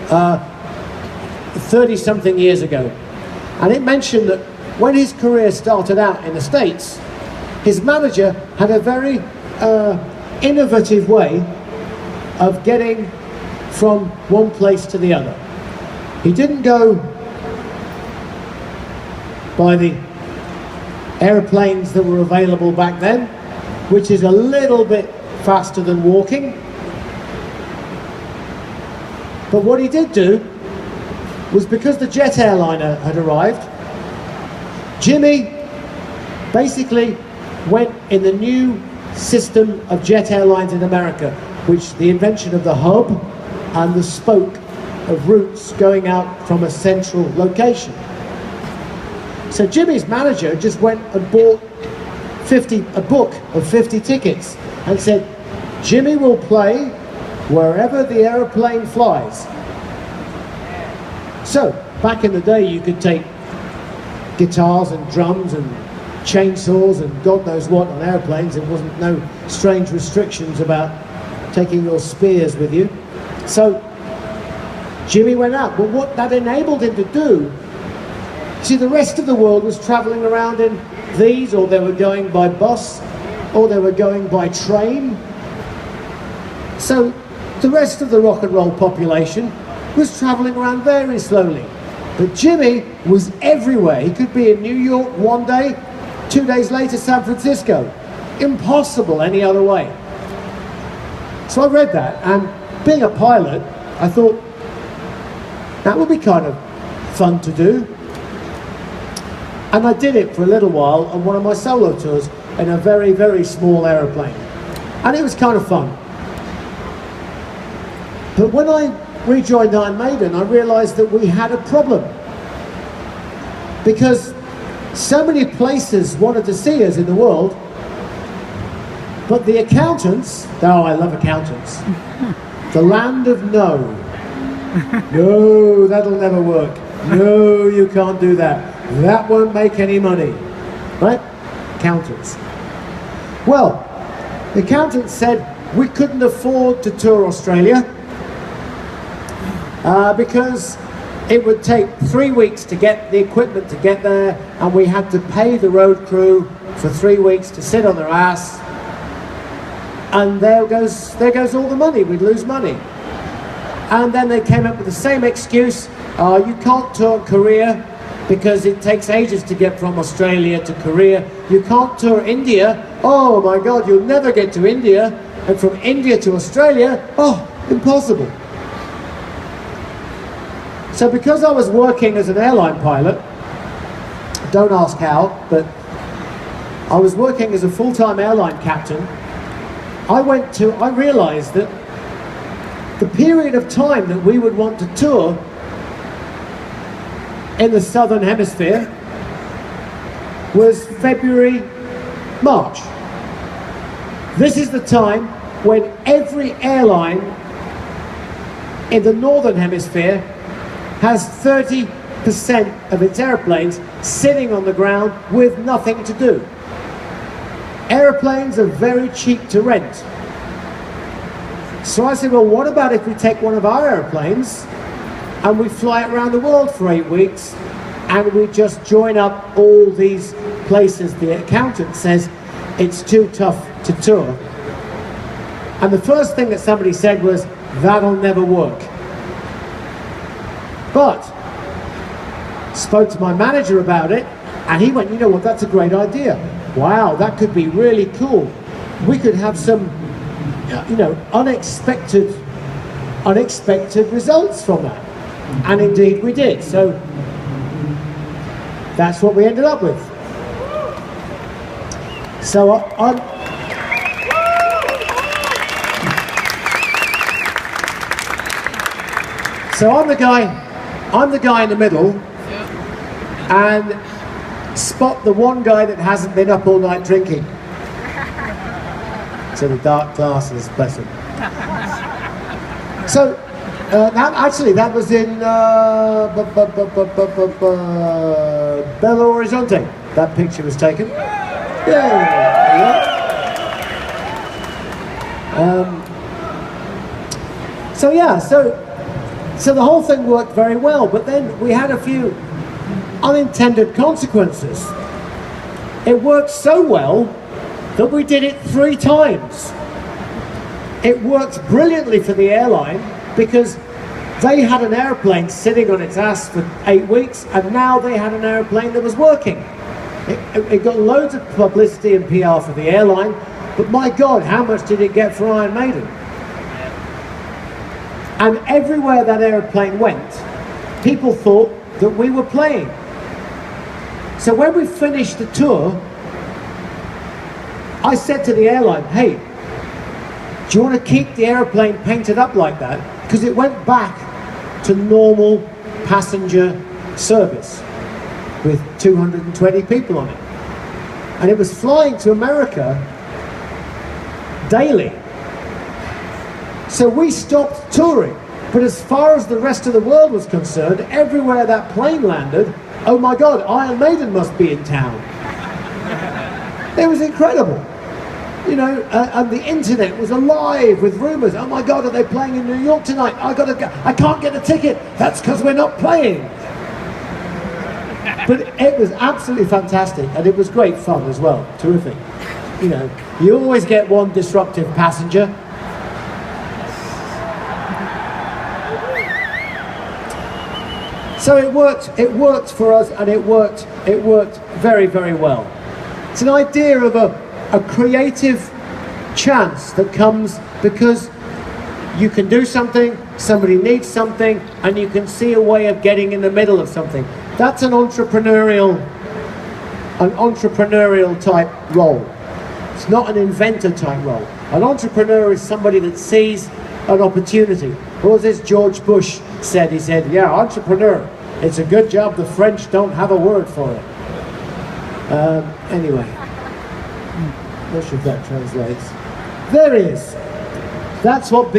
30-something years ago. And it mentioned that when his career started out in the States, his manager had a very innovative way of getting from one place to the other. He didn't go by the aeroplanes that were available back then, which is a little bit faster than walking. But what he did do was, because the jet airliner had arrived, Jimmy basically went in the new system of jet airlines in America, which the invention of the hub and the spoke of routes going out from a central location. So Jimmy's manager just went and bought a book of 50 tickets and said, Jimmy will play wherever the aeroplane flies. So back in the day, you could take guitars and drums and chainsaws and God knows what on airplanes. There wasn't no strange restrictions about taking your spears with you. So Jimmy went out, but what that enabled him to do, see, the rest of the world was traveling around in these, or they were going by bus, or they were going by train. So the rest of the rock and roll population was traveling around very slowly. But Jimmy was everywhere. He could be in New York one day, 2 days later San Francisco. Impossible any other way. So I read that, and being a pilot, I thought that would be kind of fun to do. And I did it for a little while on one of my solo tours in a very, very small aeroplane. And it was kind of fun. But when I rejoined Iron Maiden, I realized that we had a problem. Because so many places wanted to see us in the world, but the accountants, oh, I love accountants, the land of no. No, that'll never work. No, you can't do that. That won't make any money. Right? Accountants. Well, the accountants said we couldn't afford to tour Australia because it would take 3 weeks to get the equipment to get there, and we had to pay the road crew for 3 weeks to sit on their ass, and there goes all the money. We'd lose money. And then they came up with the same excuse, you can't tour Korea because it takes ages to get from Australia to Korea. You can't tour India. Oh my God, you'll never get to India. And from India to Australia, oh, impossible. So because I was working as an airline pilot, don't ask how, but I was working as a full-time airline captain, I realized that the period of time that we would want to tour in the southern hemisphere was February, March. This is the time when every airline in the northern hemisphere has 30% of its airplanes sitting on the ground with nothing to do. Airplanes are very cheap to rent. So I said, well, what about if we take one of our airplanes and we fly it around the world for 8 weeks and we just join up all these places the accountant says it's too tough to tour. And the first thing that somebody said was, that'll never work. But spoke to my manager about it, and he went, you know what, that's a great idea. Wow, that could be really cool. We could have some, you know, unexpected results from that. And indeed we did. So that's what we ended up with. So I'm the guy in the middle, and spot the one guy that hasn't been up all night drinking. So the dark glasses, bless him. So that was in Belo Horizonte. That picture was taken. Yeah. So the whole thing worked very well, but then we had a few unintended consequences. It worked so well that we did it 3 times. It worked brilliantly for the airline because they had an airplane sitting on its ass for 8 weeks, and now they had an airplane that was working. It got loads of publicity and PR for the airline, but my God, how much did it get for Iron Maiden? And everywhere that airplane went, people thought that we were playing. So when we finished the tour, I said to the airline, hey, do you want to keep the airplane painted up like that? Because it went back to normal passenger service with 220 people on it. And it was flying to America daily. So we stopped touring. But as far as the rest of the world was concerned, everywhere that plane landed, oh my God, Iron Maiden must be in town. It was incredible. You know, and the internet was alive with rumors. Oh my God, are they playing in New York tonight? I can't get a ticket. That's because we're not playing. But it was absolutely fantastic, and it was great fun as well. Terrific. You know, you always get one disruptive passenger. So it worked for us, and it worked very, very well. It's an idea of a creative chance that comes because you can do something, somebody needs something, and you can see a way of getting in the middle of something. That's an entrepreneurial type role. It's not an inventor type role. An entrepreneur is somebody that sees an opportunity. What was this George Bush said? He said, yeah, entrepreneur. It's a good job the French don't have a word for it. Anyway. Not sure if that translates. There is. That's what